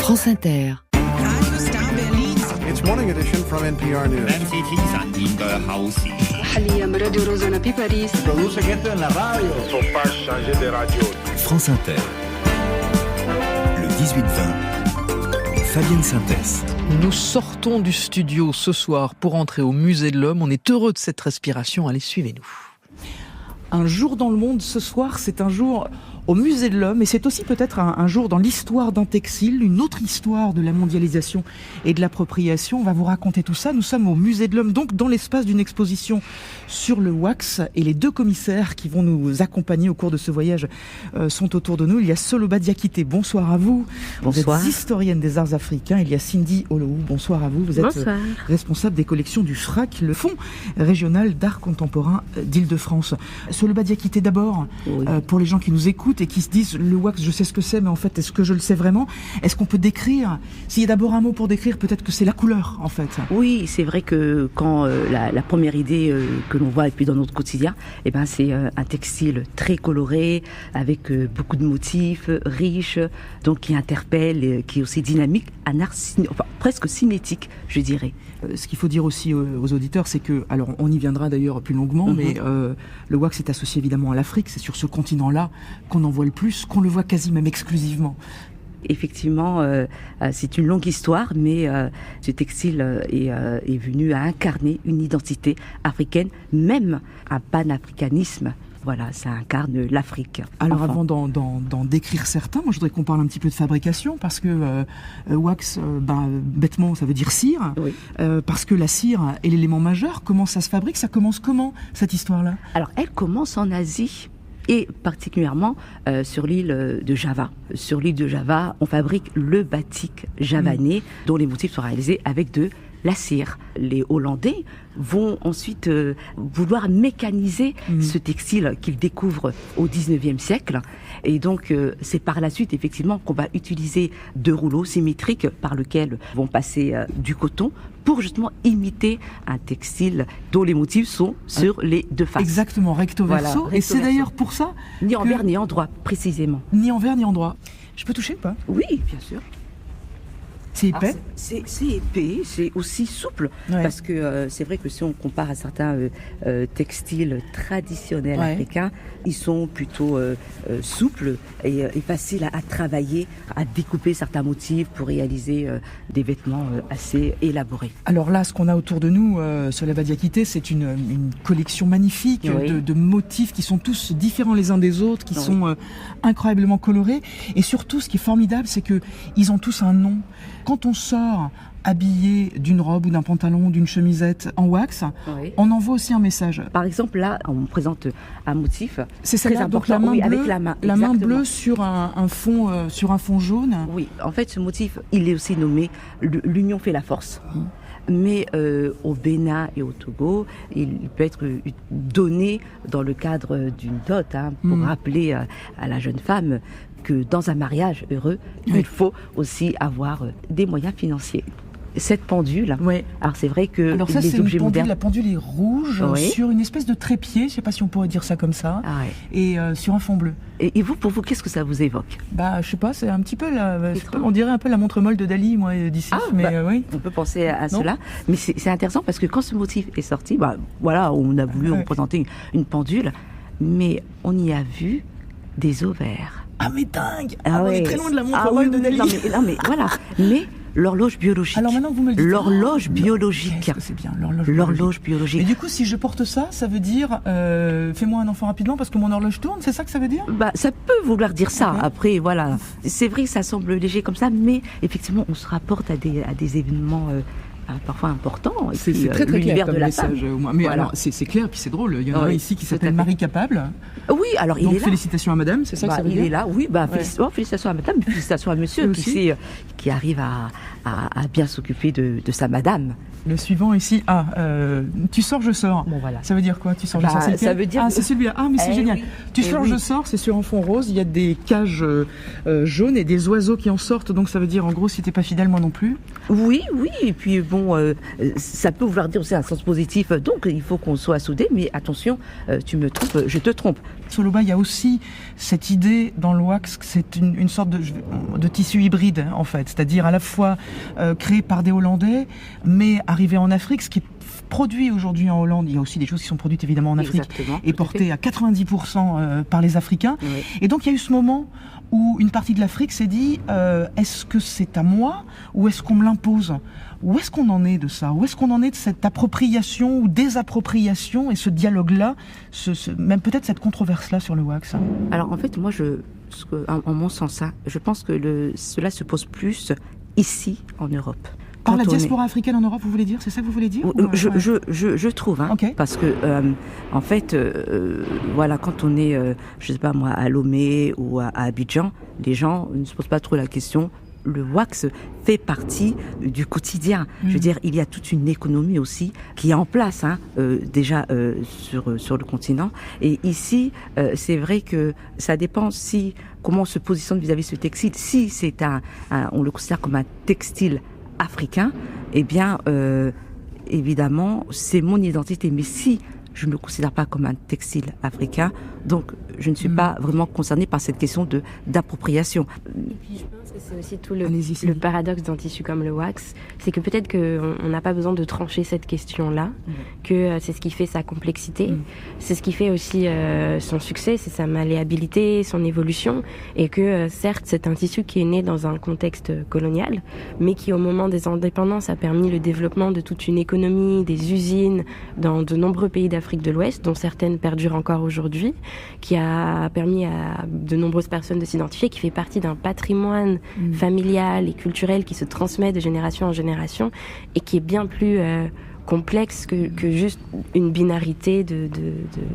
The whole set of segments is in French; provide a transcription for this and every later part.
France Inter. It's morning edition from NPR News. France Inter. Le 18-20. Fabienne Synthèse. Nous sortons du studio ce soir pour entrer au Musée de l'Homme. On est heureux de cette respiration. Allez, suivez-nous. Un jour dans le monde ce soir, c'est un jour au Musée de l'Homme et c'est aussi peut-être un jour dans l'histoire d'un textile, une autre histoire de la mondialisation et de l'appropriation. On va vous raconter tout ça. Nous sommes au Musée de l'Homme, donc dans l'espace d'une exposition sur le wax, et les deux commissaires qui vont nous accompagner au cours de ce voyage sont autour de nous. Il y a Soloba Diakité, bonsoir à vous. Bonsoir. Vous êtes historienne des arts africains. Il y a Cindy Oloou, bonsoir à vous. Vous êtes responsable des collections du FRAC, le Fonds régional d'art contemporain d'Île-de-France. Soloba Diakité d'abord, oui. Pour les gens qui nous écoutent et qui se disent le wax, je sais ce que c'est, mais en fait, est-ce que je le sais vraiment? Est-ce qu'on peut décrire? S'il y a d'abord un mot pour décrire, peut-être que c'est la couleur, en fait. Oui, c'est vrai que quand la première idée que l'on voit et puis dans notre quotidien, eh ben c'est un textile très coloré, avec beaucoup de motifs, riche, donc qui interpelle, qui est aussi dynamique, un art presque cinétique, je dirais. Ce qu'il faut dire aussi aux auditeurs, c'est que, alors on y viendra d'ailleurs plus longuement, mais le wax est associé évidemment à l'Afrique. C'est sur ce continent-là qu'on en voit le plus, qu'on le voit quasi même exclusivement. Effectivement, c'est une longue histoire, mais ce textile est venu à incarner une identité africaine, même un panafricanisme. Voilà, ça incarne l'Afrique. Alors avant d'en décrire certains, moi je voudrais qu'on parle un petit peu de fabrication, parce que wax, bêtement, ça veut dire cire, oui. Parce que la cire est l'élément majeur. Comment ça se fabrique? Ça commence comment, cette histoire-là? Alors elle commence en Asie, et particulièrement sur l'île de Java. Sur l'île de Java, on fabrique le batik javanais, dont les motifs sont réalisés avec de la cire. Les Hollandais vont ensuite vouloir mécaniser ce textile qu'ils découvrent au 19e siècle. Et donc, c'est par la suite, effectivement, qu'on va utiliser deux rouleaux symétriques par lesquels vont passer du coton pour justement imiter un textile dont les motifs sont sur les deux faces. Exactement, recto verso. Voilà, et c'est d'ailleurs pour ça ni envers ni endroit, précisément. Ni envers ni endroit. Je peux toucher ou pas? Oui, bien sûr. C'est épais? C'est épais, c'est aussi souple, parce que c'est vrai que si on compare à certains textiles traditionnels africains, ils sont plutôt souples et faciles à travailler, à découper certains motifs pour réaliser des vêtements assez élaborés. Alors là, ce qu'on a autour de nous, Soloba Diakité, c'est une collection magnifique de motifs qui sont tous différents les uns des autres, qui sont incroyablement colorés. Et surtout, ce qui est formidable, c'est qu'ils ont tous un nom. Quand on sort habillé d'une robe ou d'un pantalon, d'une chemisette en wax, on envoie aussi un message. Par exemple, là, on me présente un motif. C'est celle-là, donc la main bleue, avec la main bleue sur un fond jaune. Oui, en fait, ce motif, il est aussi nommé l'union fait la force. Mais au Bénin et au Togo, il peut être donné dans le cadre d'une dot, pour rappeler à la jeune femme que dans un mariage heureux, il faut aussi avoir des moyens financiers. Cette pendule, alors c'est vrai que alors ça, les objets modernes... La pendule est rouge sur une espèce de trépied, je ne sais pas si on pourrait dire ça comme ça, et sur un fond bleu. Et vous, pour vous, qu'est-ce que ça vous évoque? Je sais pas, c'est un petit peu on dirait un peu la montre molle de Dali, moi, d'ici. On peut penser à cela, mais c'est intéressant parce que quand ce motif est sorti, on a voulu représenter une pendule, mais on y a vu des ovaires. Ah mais dingue! On est très loin de la montre molle de Dali. Non mais voilà, mais l'horloge biologique. Alors maintenant vous me le dites. L'horloge biologique. Qu'est-ce que c'est bien, l'horloge biologique. Et du coup, si je porte ça, ça veut dire fais-moi un enfant rapidement parce que mon horloge tourne, c'est ça que ça veut dire? Ça peut vouloir dire ça. Après, voilà. C'est vrai que ça semble léger comme ça, mais effectivement, on se rapporte à des événements parfois important. C'est très clair comme message. Mais voilà. Alors, c'est clair, puis c'est drôle. Il y en a un ici qui s'appelle Marie Capable. Oui, alors il est là. Félicitations à madame, c'est ça que ça veut dire? Il est là, oui. Félicitations à madame, félicitations à monsieur qui arrive à bien s'occuper de sa madame. Le suivant ici, tu sors, je sors. Bon, voilà. Ça veut dire quoi? Tu sors, je sors, c'est ça veut dire... c'est celui-là. Ah, mais c'est génial. Tu sors, je sors, c'est sur un fond rose. Il y a des cages jaunes et des oiseaux qui en sortent. Donc ça veut dire, en gros, si t'es pas fidèle, moi non plus. Oui. Et puis bon, ça peut vouloir dire aussi un sens positif, donc il faut qu'on soit soudés, mais attention, tu me trompes, je te trompe. Soloba, il y a aussi cette idée dans le wax que c'est une sorte de tissu hybride, en fait, c'est-à-dire à la fois créé par des Hollandais, mais arrivé en Afrique, ce qui est produit aujourd'hui en Hollande, il y a aussi des choses qui sont produites évidemment en Afrique, et portées à 90% par les Africains. Oui. Et donc il y a eu ce moment où une partie de l'Afrique s'est dit est-ce que c'est à moi ou est-ce qu'on me l'impose ? Où est-ce qu'on en est de ça ? Où est-ce qu'on en est de cette appropriation ou désappropriation et ce dialogue-là, même peut-être cette controverse-là sur le wax ? Alors en fait, moi, en mon sens, je pense que cela se pose plus ici en Europe. Par la diaspora africaine en Europe, vous voulez dire ? C'est ça que vous voulez dire ? Je trouve, okay. Parce que en fait, voilà, quand on est, je sais pas moi, à Lomé ou à Abidjan, les gens ne se posent pas trop la question. Le wax fait partie du quotidien. Je veux dire, il y a toute une économie aussi qui est en place, déjà sur le continent. Et ici, c'est vrai que ça dépend comment on se positionne vis-à-vis de ce textile. Si c'est on le considère comme un textile africain, eh bien, évidemment, c'est mon identité. Mais si je ne me considère pas comme un textile africain, donc je ne suis pas vraiment concernée par cette question d'appropriation. Et puis je pense que c'est aussi tout le paradoxe d'un tissu comme le wax, c'est que peut-être qu'on n'a pas besoin de trancher cette question-là, que c'est ce qui fait sa complexité, c'est ce qui fait aussi son succès, c'est sa malléabilité, son évolution, et que certes c'est un tissu qui est né dans un contexte colonial, mais qui au moment des indépendances a permis le développement de toute une économie, des usines dans de nombreux pays d'Afrique de l'Ouest, dont certaines perdurent encore aujourd'hui, qui a permis à de nombreuses personnes de s'identifier, qui fait partie d'un patrimoine familial et culturel qui se transmet de génération en génération et qui est bien plus complexe que juste une binarité de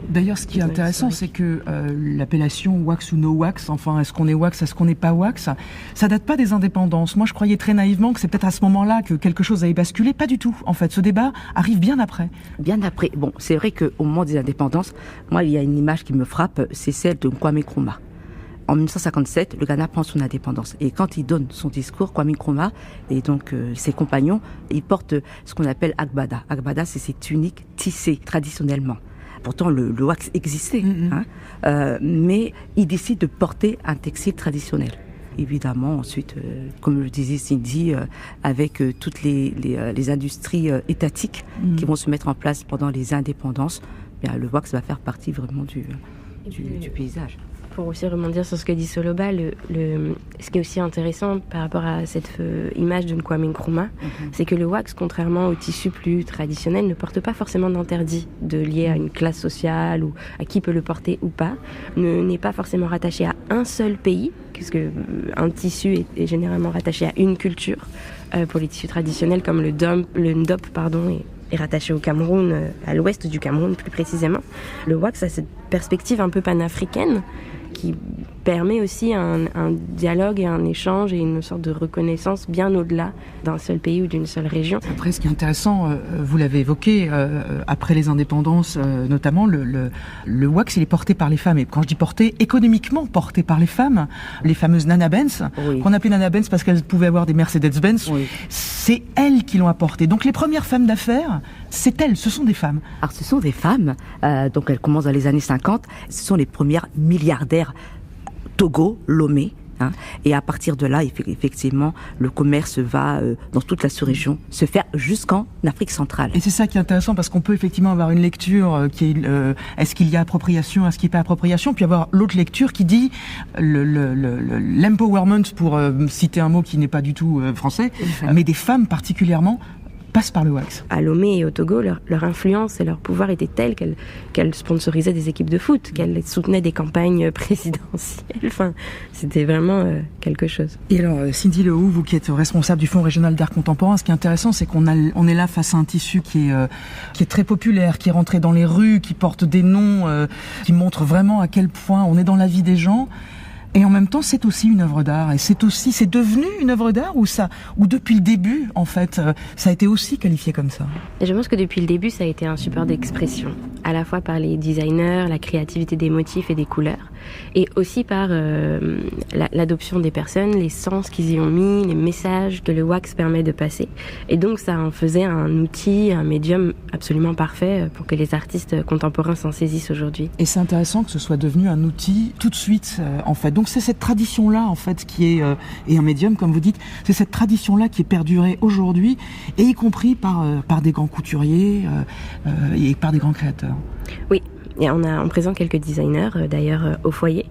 D'ailleurs, ce qui est intéressant, c'est que l'appellation wax ou no wax, enfin, est-ce qu'on est wax, est-ce qu'on n'est pas wax, ça date pas des indépendances. Moi, je croyais très naïvement que c'est peut-être à ce moment-là que quelque chose avait basculé. Pas du tout, en fait. Ce débat arrive bien après. Bien après. Bon, c'est vrai qu'au moment des indépendances, moi, il y a une image qui me frappe, c'est celle de Kwame Nkrumah. En 1957, le Ghana prend son indépendance. Et quand il donne son discours, Kwame Nkrumah et donc ses compagnons, ils portent ce qu'on appelle agbada. Agbada, c'est cette tunique tissée traditionnellement. Pourtant, le wax existait. Mais ils décident de porter un textile traditionnel. Évidemment, ensuite, comme le disait Cindy, avec toutes les industries étatiques qui vont se mettre en place pendant les indépendances, bien, le wax va faire partie vraiment du paysage. Pour aussi rebondir sur ce que dit Soloba, ce qui est aussi intéressant par rapport à cette image de Kwame Nkrumah, c'est que le wax, contrairement au tissu plus traditionnel, ne porte pas forcément d'interdit lié à une classe sociale ou à qui peut le porter ou pas, n'est pas forcément rattaché à un seul pays, puisque un tissu est généralement rattaché à une culture. Pour les tissus traditionnels comme le ndop, est rattaché au Cameroun, à l'ouest du Cameroun plus précisément. Le wax a cette perspective un peu panafricaine qui permet aussi un dialogue et un échange et une sorte de reconnaissance bien au-delà d'un seul pays ou d'une seule région. Après, ce qui est intéressant, vous l'avez évoqué, après les indépendances, notamment, le wax, il est porté par les femmes. Et quand je dis porté, économiquement porté par les femmes, les fameuses Nana Benz, qu'on appelait Nana Benz parce qu'elles pouvaient avoir des Mercedes-Benz, c'est elles qui l'ont apporté. Donc les premières femmes d'affaires, c'est elles, ce sont des femmes. Alors ce sont des femmes, donc elles commencent dans les années 50, ce sont les premières milliardaires Togo, Lomé, et à partir de là, effectivement, le commerce va, dans toute la sous-région, se faire jusqu'en Afrique centrale. Et c'est ça qui est intéressant, parce qu'on peut effectivement avoir une lecture qui est est-ce qu'il y a appropriation, est-ce qu'il n'y a pas appropriation, puis avoir l'autre lecture qui dit l'empowerment, pour citer un mot qui n'est pas du tout français, mais des femmes particulièrement, passe par le wax. À Lomé et au Togo, leur influence et leur pouvoir étaient tels qu'elles sponsorisaient des équipes de foot, qu'elles soutenaient des campagnes présidentielles. Enfin, c'était vraiment quelque chose. Et alors, Cindy Lehoux, vous qui êtes responsable du Fonds régional d'art contemporain, ce qui est intéressant, c'est qu'on est là face à un tissu qui est très populaire, qui est rentré dans les rues, qui porte des noms, qui montre vraiment à quel point on est dans la vie des gens. Et en même temps, c'est aussi une œuvre d'art. Et c'est devenu une œuvre d'art ou depuis le début, en fait, ça a été aussi qualifié comme ça. Et je pense que depuis le début, ça a été un support d'expression, à la fois par les designers, la créativité des motifs et des couleurs, et aussi par l'adoption des personnes, les sens qu'ils y ont mis, les messages que le wax permet de passer. Et donc ça en faisait un outil, un médium absolument parfait pour que les artistes contemporains s'en saisissent aujourd'hui. Et c'est intéressant que ce soit devenu un outil tout de suite, en fait. Donc c'est cette tradition-là, en fait, qui est et un médium, comme vous dites, c'est cette tradition-là qui est perdurée aujourd'hui, et y compris par des grands couturiers et par des grands créateurs. Oui. Et on présente quelques designers, d'ailleurs, au foyer.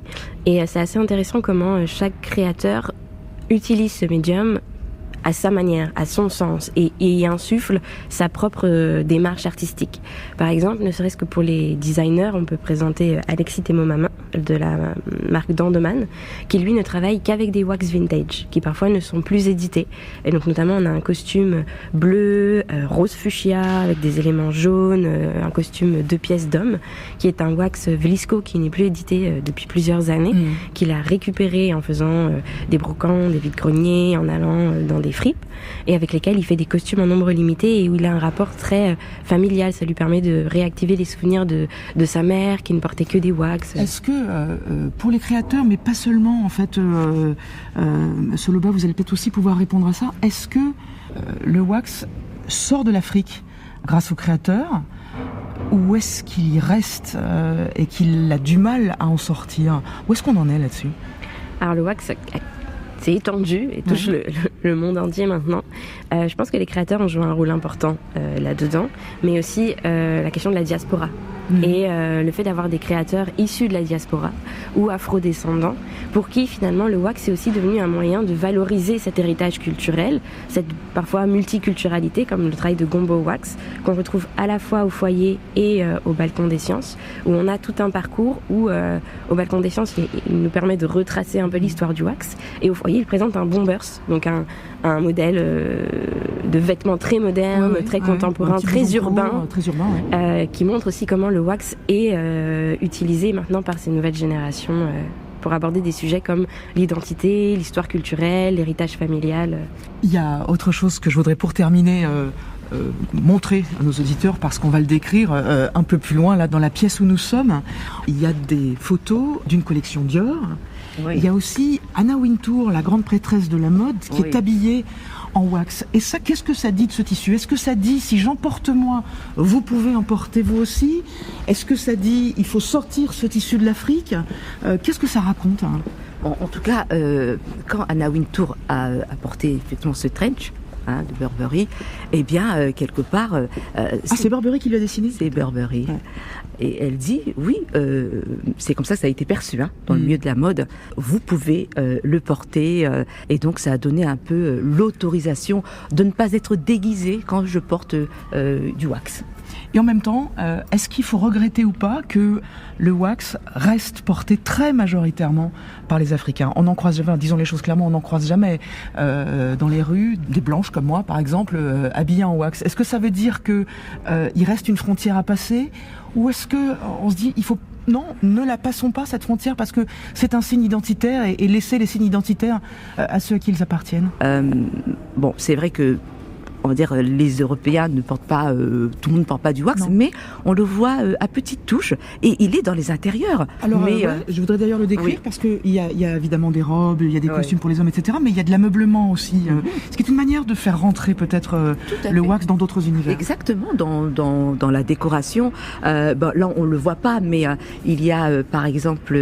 Et c'est assez intéressant comment chaque créateur utilise ce médium à sa manière, à son sens, et y insuffle sa propre démarche artistique. Par exemple, ne serait-ce que pour les designers, on peut présenter Alexis Thémo-Mamin, de la marque Dandeman, qui lui ne travaille qu'avec des wax vintage, qui parfois ne sont plus édités. Et donc notamment, on a un costume bleu, rose fuchsia, avec des éléments jaunes, un costume 2 pièces d'homme, qui est un wax Vlisco qui n'est plus édité depuis plusieurs années, qu'il a récupéré en faisant des brocants, des vide-greniers, en allant dans des fripes, et avec lesquels il fait des costumes en nombre limité et où il a un rapport très familial. Ça lui permet de réactiver les souvenirs de sa mère qui ne portait que des wax. Est-ce que pour les créateurs, mais pas seulement en fait, Monsieur Loba, vous allez peut-être aussi pouvoir répondre à ça, est-ce que le wax sort de l'Afrique grâce aux créateurs, ou est-ce qu'il y reste et qu'il a du mal à en sortir? Où est-ce qu'on en est là-dessus? Alors le wax, c'est étendu et touche le monde entier maintenant. Je pense que les créateurs ont joué un rôle important là-dedans, mais aussi la question de la diaspora. Et le fait d'avoir des créateurs issus de la diaspora ou afro-descendants, pour qui finalement le wax est aussi devenu un moyen de valoriser cet héritage culturel, cette parfois multiculturalité, comme le travail de Gombo Wax, qu'on retrouve à la fois au foyer et au Balcon des Sciences, où on a tout un parcours où au Balcon des Sciences, il nous permet de retracer un peu l'histoire du wax, et au foyer, il présente un bombers, donc un modèle de vêtements très moderne, très contemporain, très urbain, qui montre aussi comment le wax est utilisé maintenant par ces nouvelles générations pour aborder des sujets comme l'identité, l'histoire culturelle, l'héritage familial. Il y a autre chose que je voudrais pour terminer montrer à nos auditeurs, parce qu'on va le décrire un peu plus loin là dans la pièce où nous sommes. Il y a des photos d'une collection Dior. Oui. Il y a aussi Anna Wintour, la grande prêtresse de la mode, qui est habillée en wax. Et ça, qu'est-ce que ça dit de ce tissu? Est-ce que ça dit, si j'en porte moi, vous pouvez en porter vous aussi? Est-ce que ça dit, il faut sortir ce tissu de l'Afrique? Qu'est-ce que ça raconte, hein? Bon, en tout cas, quand Anna Wintour a porté effectivement ce trench de Burberry, eh bien, quelque part... c'est Burberry qui l'a dessiné? C'est Burberry. Ouais. Et elle dit, oui, c'est comme ça que ça a été perçu dans le milieu de la mode. Vous pouvez le porter. Et donc, ça a donné un peu l'autorisation de ne pas être déguisé quand je porte du wax. Et en même temps, est-ce qu'il faut regretter ou pas que le wax reste porté très majoritairement par les Africains? On n'en croise jamais, disons les choses clairement, on n'en croise jamais dans les rues des blanches comme moi, par exemple, habillées en wax. Est-ce que ça veut dire que il reste une frontière à passer, ou est-ce que on se dit il faut non, ne la passons pas cette frontière parce que c'est un signe identitaire et laisser les signes identitaires à ceux à qui ils appartiennent? Bon, c'est vrai que on va dire les Européens ne portent pas, tout le monde ne porte pas du wax, mais on le voit à petites touches et il est dans les intérieurs. Alors, je voudrais d'ailleurs le décrire parce que il y a évidemment des robes, il y a des costumes pour les hommes, etc. Mais il y a de l'ameublement aussi, ce qui est une manière de faire rentrer peut-être le wax dans d'autres univers. Exactement, dans la décoration. Là, on le voit pas, mais il y a par exemple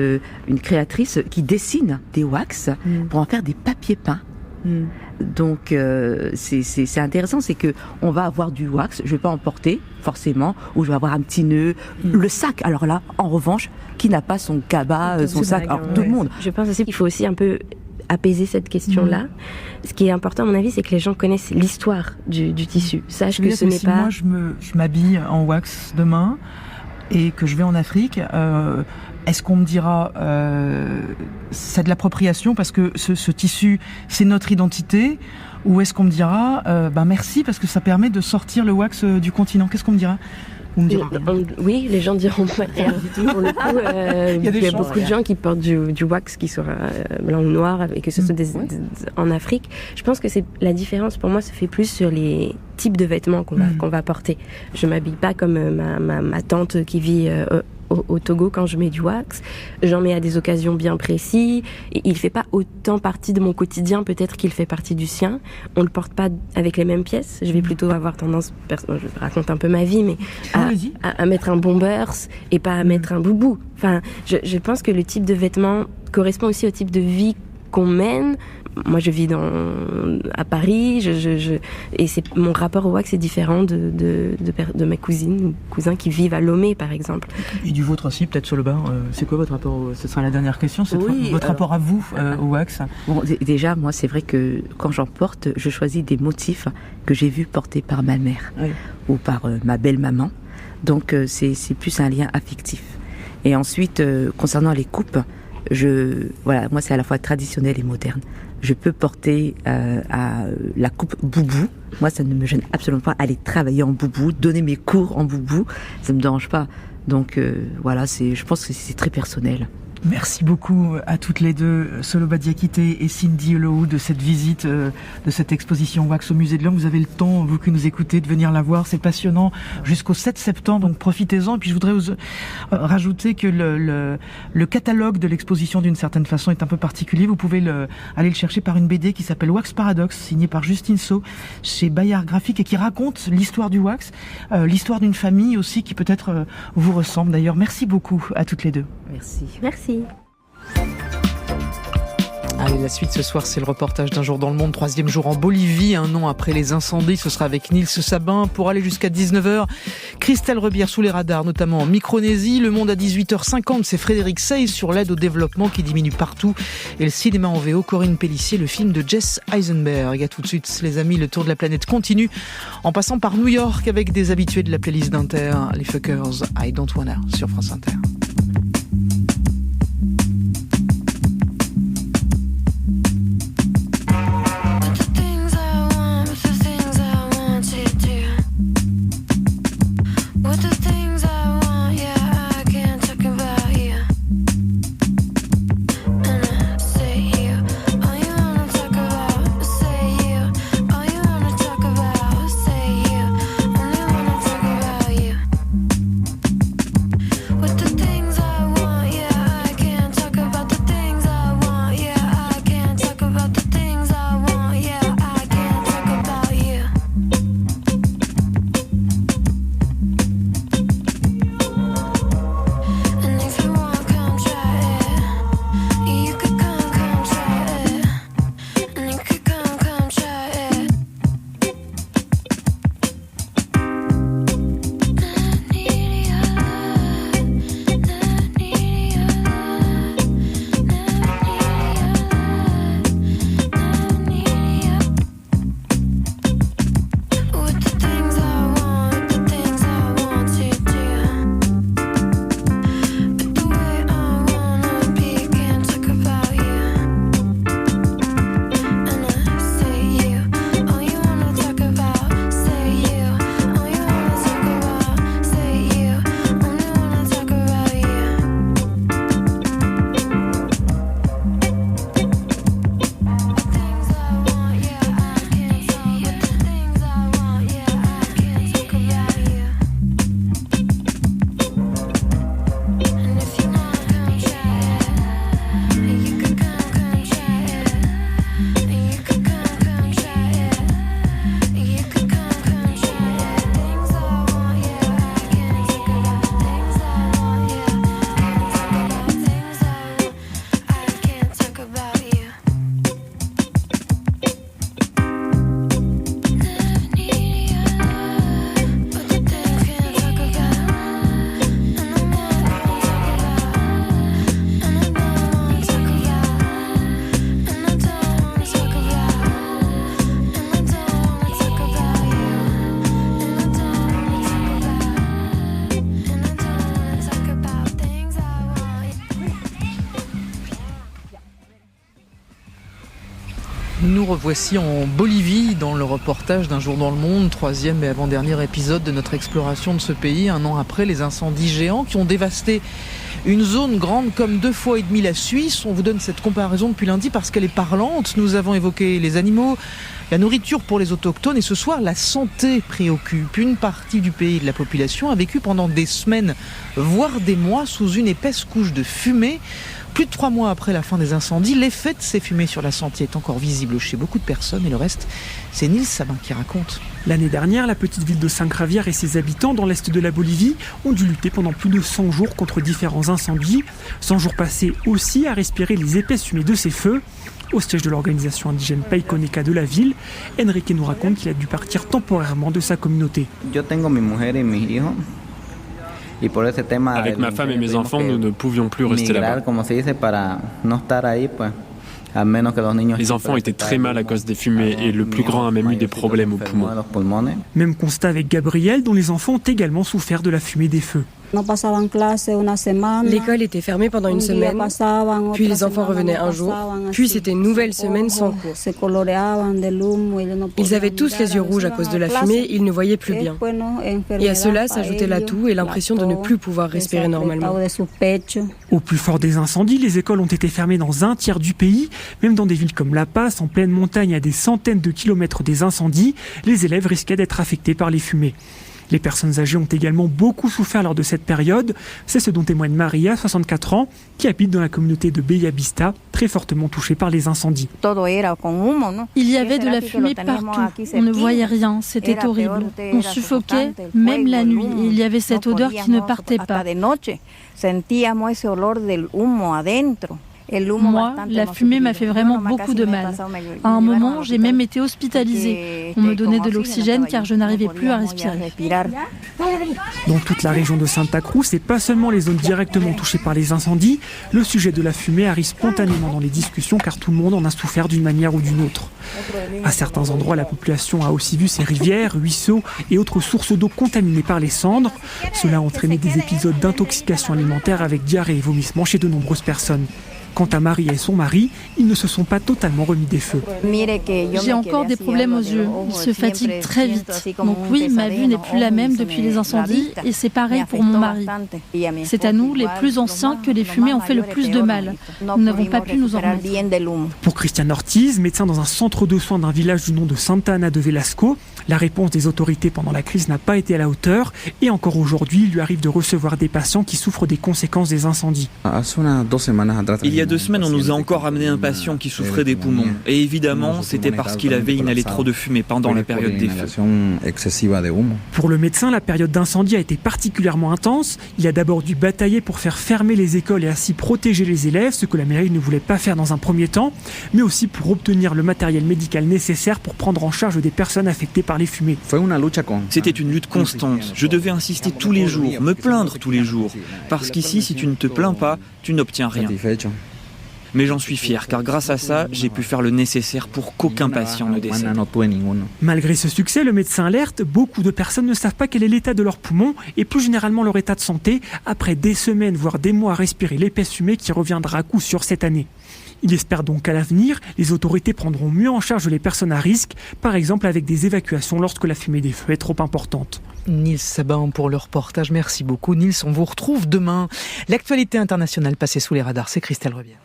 une créatrice qui dessine des wax pour en faire des papiers peints. Donc c'est intéressant, c'est que on va avoir du wax, je vais pas en porter forcément, ou je vais avoir un petit nœud, le sac. Alors là, en revanche, qui n'a pas son cabas, son sac, alors tout le monde. Je pense aussi qu'il faut aussi un peu apaiser cette question-là. Ce qui est important à mon avis, c'est que les gens connaissent l'histoire du tissu, sachent que ce n'est pas. Moi, je m'habille en wax demain et que je vais en Afrique. Est-ce qu'on me dira c'est de l'appropriation parce que ce tissu c'est notre identité, ou est-ce qu'on me dira merci parce que ça permet de sortir le wax du continent? Qu'est-ce qu'on me dira? On me dira oui, les gens diront pas rien du tout. Pour le coup, il y a beaucoup de gens qui portent du wax qui soit blanc ou noir et que ce soit en Afrique. Je pense que c'est la différence pour moi se fait plus sur les types de vêtements qu'on va porter. Je m'habille pas comme ma tante qui vit au Togo quand je mets du wax. J'en mets à des occasions bien précises. Et il fait pas autant partie de mon quotidien, peut-être qu'il fait partie du sien. On le porte pas avec les mêmes pièces. Je vais plutôt avoir tendance, je raconte un peu ma vie, mais à mettre un bombers et pas à mettre un boubou. Enfin, je pense que le type de vêtement correspond aussi au type de vie qu'on mène. Moi, je vis à Paris, et mon rapport au wax est différent de mes cousines ou cousins qui vivent à Lomé, par exemple. Et du vôtre aussi, peut-être sur le bar. C'est quoi votre rapport ce sera la dernière question. Votre rapport à vous, au wax. Bon, déjà, moi, c'est vrai que quand j'en porte, je choisis des motifs que j'ai vus portés par ma mère ou par ma belle-maman. Donc, c'est plus un lien affectif. Et ensuite, concernant les coupes, moi, c'est à la fois traditionnel et moderne. Je peux porter à la coupe boubou. Moi, ça ne me gêne absolument pas aller travailler en boubou, donner mes cours en boubou. Ça me dérange pas. Donc je pense que c'est très personnel. Merci beaucoup à toutes les deux, Soloba Diakité et Cindy Olohou, de cette visite, de cette exposition wax au Musée de l'Homme. Vous avez le temps, vous qui nous écoutez, de venir la voir. C'est passionnant jusqu'au 7 septembre, donc profitez-en. Et puis je voudrais vous rajouter que le catalogue de l'exposition, d'une certaine façon, est un peu particulier. Vous pouvez aller le chercher par une BD qui s'appelle Wax Paradox, signée par Justine Sau chez Bayard Graphique, et qui raconte l'histoire du wax, l'histoire d'une famille aussi qui peut-être vous ressemble. D'ailleurs, merci beaucoup à toutes les deux. Merci. Allez, la suite ce soir, c'est le reportage d'un jour dans le monde, 3e jour en Bolivie, 1 an après les incendies. Ce sera avec Nils Sabin pour aller jusqu'à 19h. Christelle Rebière sous les radars, notamment en Micronésie. Le Monde à 18h50, c'est Frédéric Sey sur l'aide au développement qui diminue partout. Et le cinéma en VO, Corinne Pellissier, le film de Jesse Eisenberg. À tout de suite, les amis, le tour de la planète continue en passant par New York avec des habitués de la playlist d'Inter, les Fuckers, I Don't Wanna sur France Inter. Nous revoici en Bolivie dans le reportage d'un jour dans le monde, 3e et avant-dernier épisode de notre exploration de ce pays, 1 an après les incendies géants qui ont dévasté une zone grande comme 2,5 fois la Suisse. On vous donne cette comparaison depuis lundi parce qu'elle est parlante. Nous avons évoqué les animaux, La nourriture pour les autochtones et ce soir, la santé préoccupe. Une partie du pays et de la population a vécu pendant des semaines, voire des mois, sous une épaisse couche de fumée. Plus de 3 mois après la fin des incendies, l'effet de ces fumées sur la santé est encore visible chez beaucoup de personnes. Et le reste, c'est Nils Sabin qui raconte. L'année dernière, la petite ville de Sainte-Gravière et ses habitants dans l'est de la Bolivie ont dû lutter pendant plus de 100 jours contre différents incendies. 100 jours passés aussi à respirer les épaisses fumées de ces feux. Au siège de l'organisation indigène Paiconeca de la ville, Enrique nous raconte qu'il a dû partir temporairement de sa communauté. Avec ma femme et mes enfants, nous ne pouvions plus rester là-bas. Les enfants étaient très mal à cause des fumées et le plus grand a même eu des problèmes aux poumons. Même constat avec Gabriel, dont les enfants ont également souffert de la fumée des feux. L'école était fermée pendant une semaine, puis les enfants revenaient un jour, puis c'était une nouvelle semaine sans cours. Ils avaient tous les yeux rouges à cause de la fumée, ils ne voyaient plus bien. Et à cela s'ajoutait la toux et l'impression de ne plus pouvoir respirer normalement. Au plus fort des incendies, les écoles ont été fermées dans un tiers du pays. Même dans des villes comme La Paz, en pleine montagne à des centaines de kilomètres des incendies, les élèves risquaient d'être affectés par les fumées. Les personnes âgées ont également beaucoup souffert lors de cette période. C'est ce dont témoigne Maria, 64 ans, qui habite dans la communauté de Bellavista, très fortement touchée par les incendies. Il y avait de la fumée partout. On ne voyait rien, c'était horrible. On suffoquait, même la nuit, et il y avait cette odeur qui ne partait pas. Moi, la fumée m'a fait vraiment beaucoup de mal. À un moment, j'ai même été hospitalisée. On me donnait de l'oxygène car je n'arrivais plus à respirer. Dans toute la région de Santa Cruz, et pas seulement les zones directement touchées par les incendies, le sujet de la fumée arrive spontanément dans les discussions car tout le monde en a souffert d'une manière ou d'une autre. À certains endroits, la population a aussi vu ses rivières, ruisseaux et autres sources d'eau contaminées par les cendres. Cela a entraîné des épisodes d'intoxication alimentaire avec diarrhée et vomissements chez de nombreuses personnes. Quant à Marie et son mari, ils ne se sont pas totalement remis des feux. J'ai encore des problèmes aux yeux. Ils se fatiguent très vite. Donc oui, ma vue n'est plus la même depuis les incendies et c'est pareil pour mon mari. C'est à nous, les plus anciens, que les fumées ont fait le plus de mal. Nous n'avons pas pu nous en remettre. Pour Christian Ortiz, médecin dans un centre de soins d'un village du nom de Santa Ana de Velasco, la réponse des autorités pendant la crise n'a pas été à la hauteur et encore aujourd'hui, il lui arrive de recevoir des patients qui souffrent des conséquences des incendies. Il y a 2 semaines, on nous a encore amené un patient qui souffrait des poumons. Et évidemment, c'était parce qu'il avait inhalé trop de fumée pendant la période des feux. Pour le médecin, la période d'incendie a été particulièrement intense. Il a d'abord dû batailler pour faire fermer les écoles et ainsi protéger les élèves, ce que la mairie ne voulait pas faire dans un premier temps, mais aussi pour obtenir le matériel médical nécessaire pour prendre en charge des personnes affectées par les fumées. C'était une lutte constante. Je devais insister tous les jours, me plaindre tous les jours. Parce qu'ici, si tu ne te plains pas, tu n'obtiens rien. Mais j'en suis fier, car grâce à ça, j'ai pu faire le nécessaire pour qu'aucun patient ne décède. Malgré ce succès, le médecin alerte, beaucoup de personnes ne savent pas quel est l'état de leurs poumons et plus généralement leur état de santé, après des semaines, voire des mois à respirer l'épaisse fumée qui reviendra à coup sûr cette année. Il espère donc qu'à l'avenir, les autorités prendront mieux en charge les personnes à risque, par exemple avec des évacuations lorsque la fumée des feux est trop importante. Nils Sabin pour le reportage, merci beaucoup. Nils, on vous retrouve demain. L'actualité internationale passée sous les radars, c'est Christelle Rebière.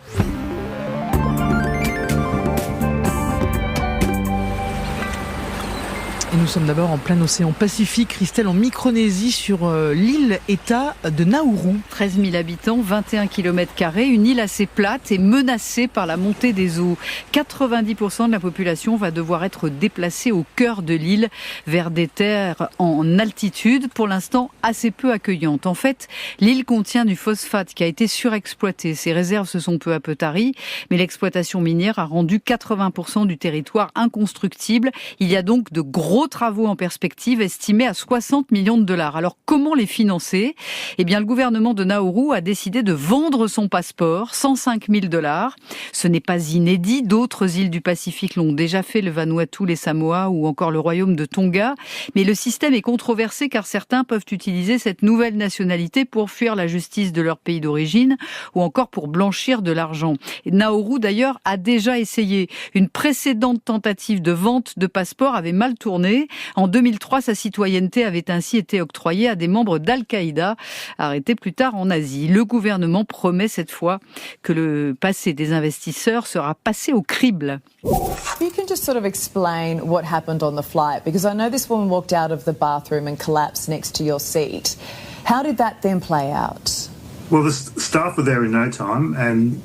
Et nous sommes d'abord en plein océan Pacifique, Christelle, en Micronésie, sur l'île-État de Nauru. 13 000 habitants, 21 km², une île assez plate et menacée par la montée des eaux. 90% de la population va devoir être déplacée au cœur de l'île, vers des terres en altitude, pour l'instant assez peu accueillantes. En fait, l'île contient du phosphate qui a été surexploité. Ses réserves se sont peu à peu taries, mais l'exploitation minière a rendu 80% du territoire inconstructible. Il y a donc de gros travaux en perspective estimés à 60 millions de dollars. Alors comment les financer ? Eh bien, le gouvernement de Nauru a décidé de vendre son passeport, 105 000 $. Ce n'est pas inédit, d'autres îles du Pacifique l'ont déjà fait, le Vanuatu, les Samoa ou encore le royaume de Tonga. Mais le système est controversé car certains peuvent utiliser cette nouvelle nationalité pour fuir la justice de leur pays d'origine ou encore pour blanchir de l'argent. Et Nauru d'ailleurs a déjà essayé. Une précédente tentative de vente de passeport avait mal tourné. emprisonné. En 2003, sa citoyenneté avait ainsi été octroyée à des membres d'Al-Qaïda, arrêtés plus tard en Asie. Le gouvernement promet cette fois que le passé des investisseurs sera passé au crible. You can just sort of explain what happened on the flight, because I know this woman walked out of the bathroom and collapsed next to your seat. How did that then play out? Well, the staff were there in no time and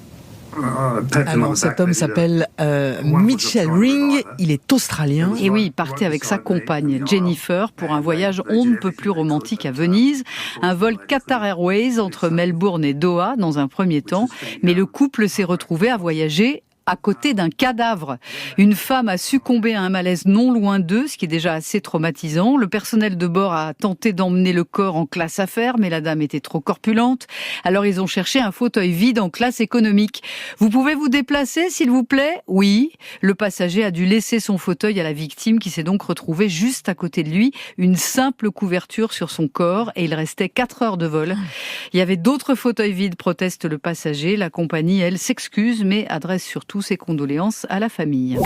alors, cet homme s'appelle Mitchell Ring, il est australien. Et oui, il partait avec sa compagne Jennifer pour un voyage on ne peut plus romantique à Venise. Un vol Qatar Airways entre Melbourne et Doha dans un premier temps. Mais le couple s'est retrouvé à voyager à côté d'un cadavre. Une femme a succombé à un malaise non loin d'eux, ce qui est déjà assez traumatisant. Le personnel de bord a tenté d'emmener le corps en classe affaires, mais la dame était trop corpulente. Alors ils ont cherché un fauteuil vide en classe économique. Vous pouvez vous déplacer, s'il vous plaît ? Oui. Le passager a dû laisser son fauteuil à la victime, qui s'est donc retrouvée juste à côté de lui, une simple couverture sur son corps, et il restait 4 heures de vol. Il y avait d'autres fauteuils vides, proteste le passager. La compagnie, elle, s'excuse, mais adresse surtout ses condoléances à la famille.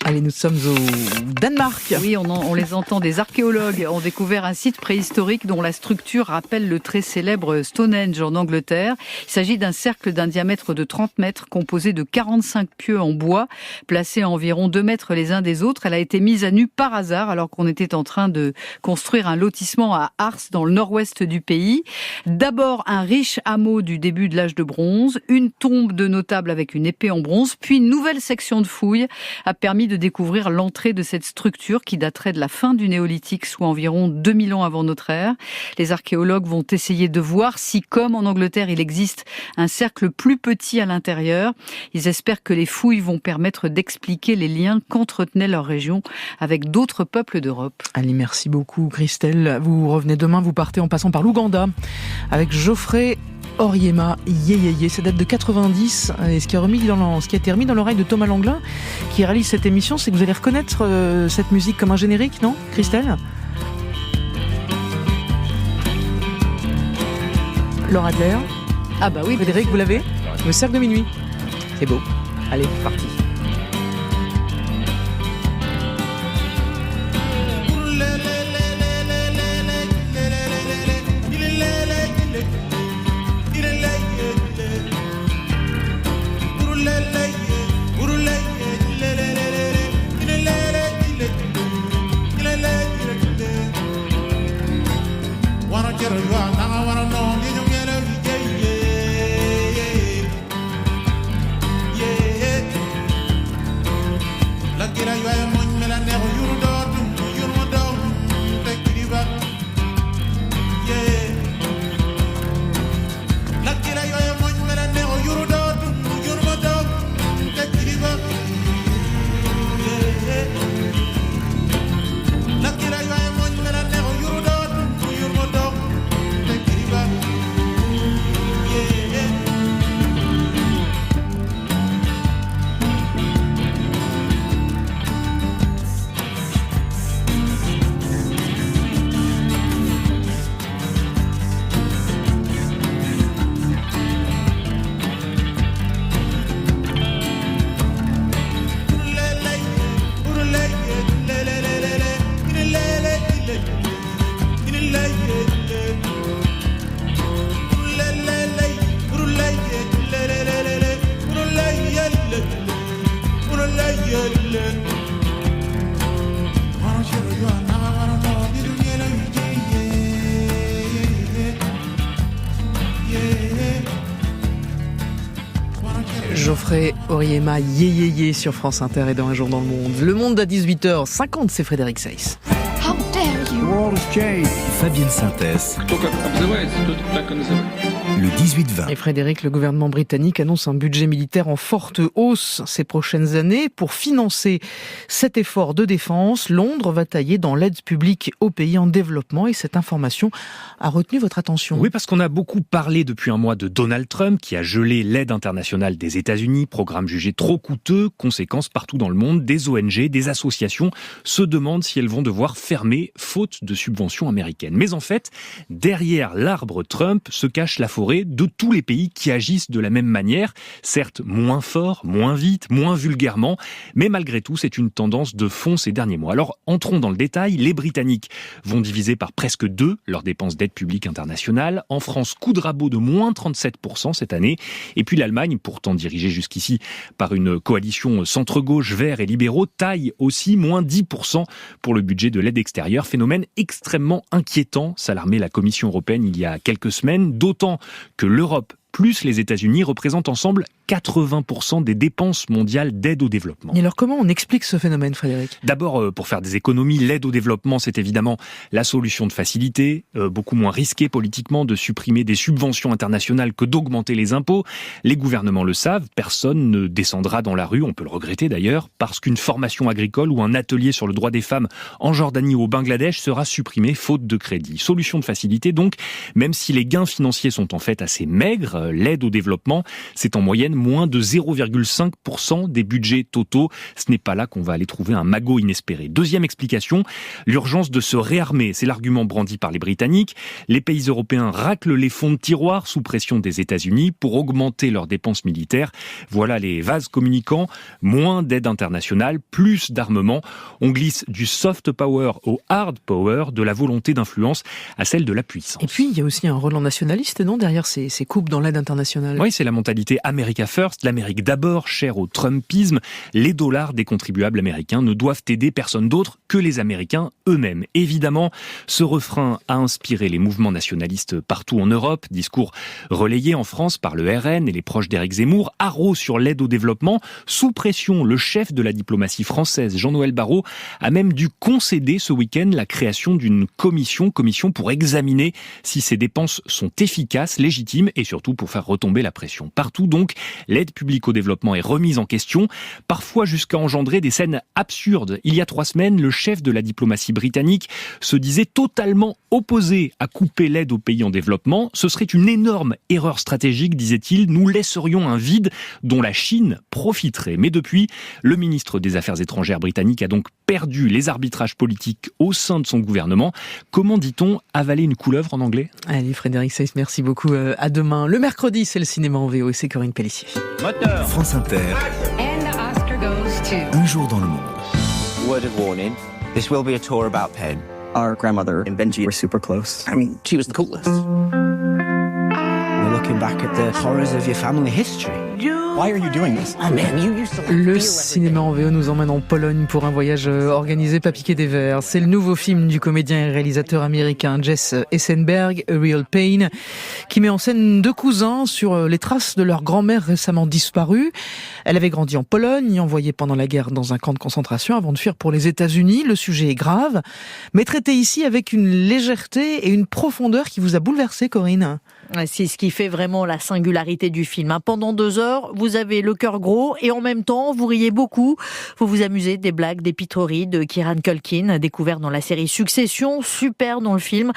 Allez, nous sommes au Danemark. Oui, on les entend. Des archéologues ont découvert un site préhistorique dont la structure rappelle le très célèbre Stonehenge en Angleterre. Il s'agit d'un cercle d'un diamètre de 30 mètres composé de 45 pieux en bois, placés à environ 2 mètres les uns des autres. Elle a été mise à nu par hasard alors qu'on était en train de construire un lotissement à Ars, dans le nord-ouest du pays. D'abord, un riche hameau du début de l'âge de bronze, une tombe de notable avec une épée en bronze, puis une nouvelle section de fouilles a permis de découvrir l'entrée de cette structure qui daterait de la fin du néolithique, soit environ 2000 ans avant notre ère. Les archéologues vont essayer de voir si, comme en Angleterre, il existe un cercle plus petit à l'intérieur. Ils espèrent que les fouilles vont permettre d'expliquer les liens qu'entretenait leur région avec d'autres peuples d'Europe. Allez, merci beaucoup Christelle. Vous revenez demain, vous partez en passant par l'Ouganda avec Geoffrey Oryema, Yeyeye. Ça date de 90, et ce qui a été remis dans l'oreille de Thomas Langlin, qui réalise cette émission, c'est que vous allez reconnaître cette musique comme un générique, non, Christelle ? Laura Adler. Ah bah oui. Frédéric, vous l'avez ? Le cercle de minuit. C'est beau. Allez, parti. Geoffrey Oryema, Yeyeye sur France Inter et dans Un jour dans le monde. Le monde à 18h50, c'est Frédéric Seyss. How dare you? Fabienne Synthèse. Le 18-20. Et Frédéric, le gouvernement britannique annonce un budget militaire en forte hausse ces prochaines années. Pour financer cet effort de défense, Londres va tailler dans l'aide publique aux pays en développement. Et cette information a retenu votre attention. Oui, parce qu'on a beaucoup parlé depuis un mois de Donald Trump qui a gelé l'aide internationale des États-Unis, programme jugé trop coûteux. Conséquence, partout dans le monde, des ONG, des associations se demandent si elles vont devoir fermer faute faute de subventions américaines. Mais en fait, derrière l'arbre Trump se cache la forêt de tous les pays qui agissent de la même manière, certes moins fort, moins vite, moins vulgairement, mais malgré tout, c'est une tendance de fond ces derniers mois. Alors, entrons dans le détail. Les Britanniques vont diviser par presque 2 leurs dépenses d'aide publique internationale. En France, coup de rabot de moins 37% cette année. Et puis l'Allemagne, pourtant dirigée jusqu'ici par une coalition centre-gauche, verts et libéraux, taille aussi moins 10% pour le budget de l'aide extérieure. Phénomène extrêmement inquiétant, s'alarmait la Commission européenne il y a quelques semaines, d'autant que l'Europe plus les États-Unis représentent ensemble 80% des dépenses mondiales d'aide au développement. Et alors comment on explique ce phénomène, Frédéric ? D'abord, pour faire des économies, l'aide au développement, c'est évidemment la solution de facilité, beaucoup moins risqué politiquement de supprimer des subventions internationales que d'augmenter les impôts. Les gouvernements le savent, personne ne descendra dans la rue, on peut le regretter d'ailleurs, parce qu'une formation agricole ou un atelier sur le droit des femmes en Jordanie ou au Bangladesh sera supprimé faute de crédit. Solution de facilité donc, même si les gains financiers sont en fait assez maigres, l'aide au développement, c'est en moyenne moins de 0,5% des budgets totaux. Ce n'est pas là qu'on va aller trouver un magot inespéré. Deuxième explication, l'urgence de se réarmer. C'est l'argument brandi par les Britanniques. Les pays européens raclent les fonds de tiroir sous pression des États-Unis pour augmenter leurs dépenses militaires. Voilà les vases communicants. Moins d'aide internationale, plus d'armement. On glisse du soft power au hard power, de la volonté d'influence à celle de la puissance. Et puis, il y a aussi un Roland nationaliste, non, derrière ces coupes dans l'aide internationale. Oui, c'est la mentalité America First, l'Amérique d'abord, chère au Trumpisme. Les dollars des contribuables américains ne doivent aider personne d'autre que les Américains eux-mêmes. Évidemment, ce refrain a inspiré les mouvements nationalistes partout en Europe. Discours relayé en France par le RN et les proches d'Éric Zemmour. Haro sur l'aide au développement. Sous pression, le chef de la diplomatie française, Jean-Noël Barrot, a même dû concéder ce week-end la création d'une commission pour examiner si ces dépenses sont efficaces, légitimes et surtout pour faire retomber la pression. Partout donc, l'aide publique au développement est remise en question, parfois jusqu'à engendrer des scènes absurdes. Il y a 3 semaines, le chef de la diplomatie britannique se disait totalement opposé à couper l'aide aux pays en développement. Ce serait une énorme erreur stratégique, disait-il. Nous laisserions un vide dont la Chine profiterait. Mais depuis, le ministre des Affaires étrangères britannique a donc perdu les arbitrages politiques au sein de son gouvernement. Comment dit-on avaler une couleuvre en anglais ? Allez, Frédéric Seyss, merci beaucoup. À demain. Le mercredi, c'est le cinéma en VO et c'est Corinne Pellissier. Moteur. France Inter. Un jour dans le monde. Word of warning. This will be a tour about Penn. Our grandmother and Benji were super close. I mean, she was the coolest. We're looking back at the horrors of your family history. Why are you doing this? Oh man, you used to Le cinéma en VO nous emmène en Pologne pour un voyage organisé pas piqué des verres. C'est le nouveau film du comédien et réalisateur américain Jesse Eisenberg, A Real Pain, qui met en scène 2 cousins sur les traces de leur grand-mère récemment disparue. Elle avait grandi en Pologne, envoyée pendant la guerre dans un camp de concentration avant de fuir pour les États-Unis. Le sujet est grave, mais traité ici avec une légèreté et une profondeur qui vous a bouleversé, Corinne. C'est ce qui fait vraiment la singularité du film. Pendant 2 heures, vous avez le cœur gros et en même temps, vous riez beaucoup. Vous vous amusez des blagues, des pitreries de Kieran Culkin, découvert dans la série Succession, super dans le film.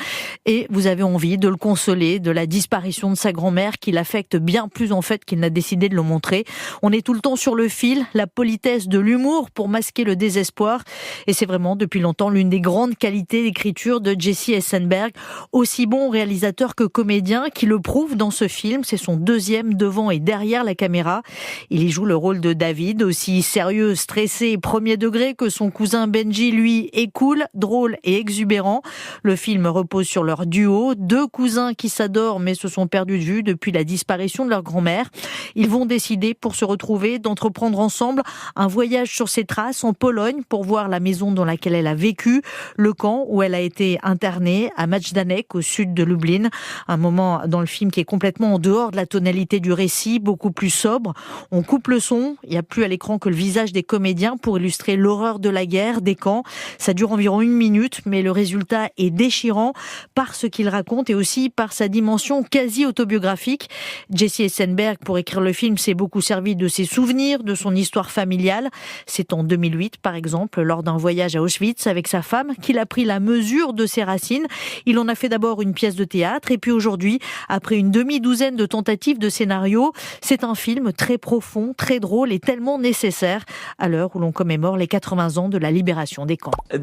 Et vous avez envie de le consoler de la disparition de sa grand-mère qui l'affecte bien plus en fait qu'il n'a décidé de le montrer. On est tout le temps sur le fil, la politesse de l'humour pour masquer le désespoir. Et c'est vraiment depuis longtemps l'une des grandes qualités d'écriture de Jesse Eisenberg, aussi bon réalisateur que comédien, qui le prouve dans ce film. C'est son 2e devant et derrière la caméra. Il y joue le rôle de David, aussi sérieux, stressé et premier degré que son cousin Benji, lui, est cool, drôle et exubérant. Le film repose sur leur duo, 2 cousins qui s'adorent mais se sont perdus de vue depuis la disparition de leur grand-mère. Ils vont décider, pour se retrouver, d'entreprendre ensemble un voyage sur ses traces en Pologne pour voir la maison dans laquelle elle a vécu, le camp où elle a été internée, à Majdanek, au sud de Lublin. Un moment dans le film qui est complètement en dehors de la tonalité du récit, beaucoup plus sobre. On coupe le son, il n'y a plus à l'écran que le visage des comédiens pour illustrer l'horreur de la guerre, des camps. Ça dure environ 1 minute, mais le résultat est déchirant par ce qu'il raconte et aussi par sa dimension quasi autobiographique. Jesse Eisenberg, pour écrire le film, s'est beaucoup servi de ses souvenirs, de son histoire familiale. C'est en 2008, par exemple, lors d'un voyage à Auschwitz avec sa femme, qu'il a pris la mesure de ses racines. Il en a fait d'abord une pièce de théâtre et puis aujourd'hui, Après une demi-douzaine de tentatives de scénario, c'est un film très profond, très drôle et tellement nécessaire à l'heure où l'on commémore les 80 ans de la libération des camps. Il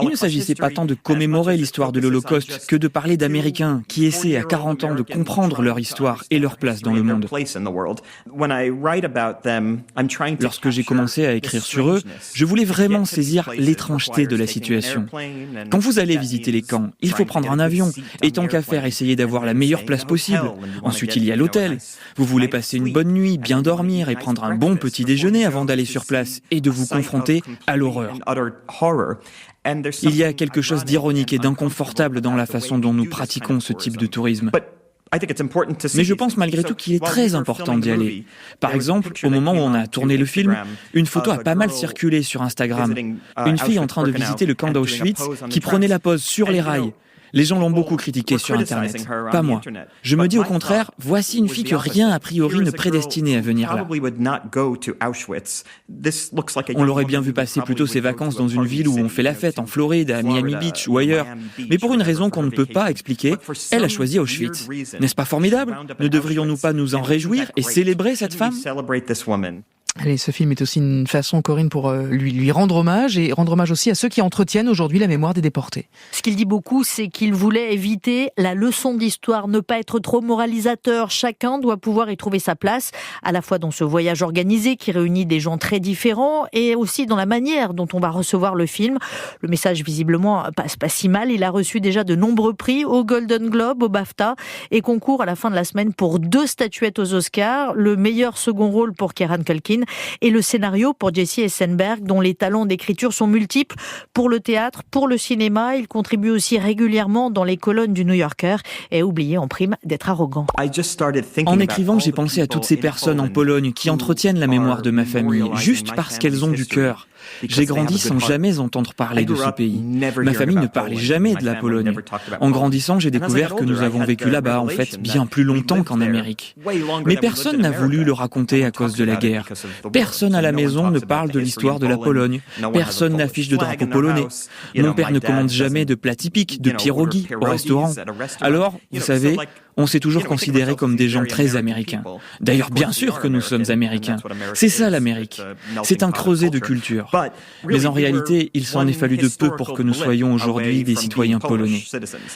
ne s'agissait pas tant de commémorer l'histoire de l'Holocauste que de parler d'Américains qui essaient à 40 ans de comprendre leur histoire et leur place dans le monde. Lorsque j'ai commencé à écrire sur eux, je voulais vraiment saisir l'étrangeté de la situation. Quand vous allez visiter les camps, il faut prendre un avion et tant qu'à faire, essayer d'avoir la meilleure place possible. Ensuite, il y a l'hôtel. Vous voulez passer une bonne nuit, bien dormir et prendre un bon petit déjeuner avant d'aller sur place et de vous confronter à l'horreur. Il y a quelque chose d'ironique et d'inconfortable dans la façon dont nous pratiquons ce type de tourisme. Mais je pense malgré tout qu'il est très important d'y aller. Par exemple, au moment où on a tourné le film, une photo a pas mal circulé sur Instagram. Une fille en train de visiter le camp d'Auschwitz qui prenait la pose sur les rails. Les gens l'ont beaucoup critiquée sur Internet, pas moi. Je me dis au contraire, voici une fille que rien a priori ne prédestinait à venir là. On l'aurait bien vu passer plutôt ses vacances dans une ville où on fait la fête, en Floride, à Miami Beach ou ailleurs. Mais pour une raison qu'on ne peut pas expliquer, elle a choisi Auschwitz. N'est-ce pas formidable ? Ne devrions-nous pas nous en réjouir et célébrer cette femme ? Allez, ce film est aussi une façon, Corinne, pour lui rendre hommage et rendre hommage aussi à ceux qui entretiennent aujourd'hui la mémoire des déportés. Ce qu'il dit beaucoup, c'est qu'il voulait éviter la leçon d'histoire, ne pas être trop moralisateur. Chacun doit pouvoir y trouver sa place, à la fois dans ce voyage organisé qui réunit des gens très différents et aussi dans la manière dont on va recevoir le film. Le message, visiblement, passe pas si mal. Il a reçu déjà de nombreux prix au Golden Globe, au BAFTA et concourt à la fin de la semaine pour 2 statuettes aux Oscars. Le meilleur second rôle pour Kieran Culkin et le scénario pour Jesse Eisenberg, dont les talents d'écriture sont multiples pour le théâtre, pour le cinéma. Il contribue aussi régulièrement dans les colonnes du New Yorker et a oublié en prime d'être arrogant. En écrivant, j'ai pensé à toutes ces personnes en Pologne qui entretiennent la mémoire de ma famille, juste parce qu'elles ont du cœur. J'ai grandi sans jamais entendre parler de ce pays. Ma famille ne parlait jamais de la Pologne. En grandissant, j'ai découvert que nous avons vécu là-bas, en fait, bien plus longtemps qu'en Amérique. Mais personne n'a voulu le raconter à cause de la guerre. Personne à la maison ne parle de l'histoire de la Pologne. Personne n'affiche de drapeau polonais. Mon père ne commande jamais de plats typiques, de pierogi au restaurant. Alors, vous savez, on s'est toujours considérés comme des gens très américains. D'ailleurs, bien sûr que nous sommes américains. C'est ça l'Amérique. C'est un creuset de culture. Mais en réalité, il s'en est fallu de peu pour que nous soyons aujourd'hui des citoyens polonais.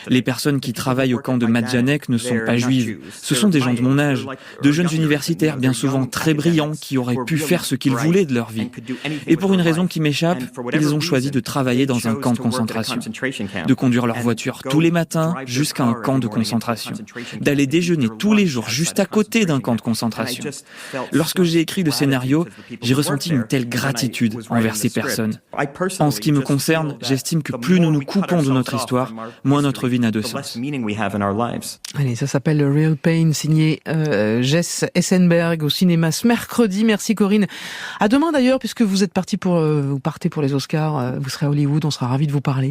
Les personnes qui travaillent au camp de Majdanek ne sont pas juives. Ce sont des gens de mon âge, de jeunes universitaires bien souvent très brillants qui auraient pu faire ce qu'ils voulaient de leur vie. Et pour une raison qui m'échappe, ils ont choisi de travailler dans un camp de concentration, de conduire leur voiture tous les matins jusqu'à un camp de concentration, d'aller déjeuner tous les jours juste à côté d'un camp de concentration. Lorsque j'ai écrit le scénario, j'ai ressenti une telle gratitude envers ces personnes. En ce qui me concerne, j'estime que plus nous nous coupons de notre histoire, moins notre vie n'a de sens. Allez, ça s'appelle Real Pain, signé Jesse Eisenberg au cinéma ce mercredi. Merci Corinne. À demain d'ailleurs, puisque vous êtes parti vous partez pour les Oscars, vous serez à Hollywood, on sera ravis de vous parler.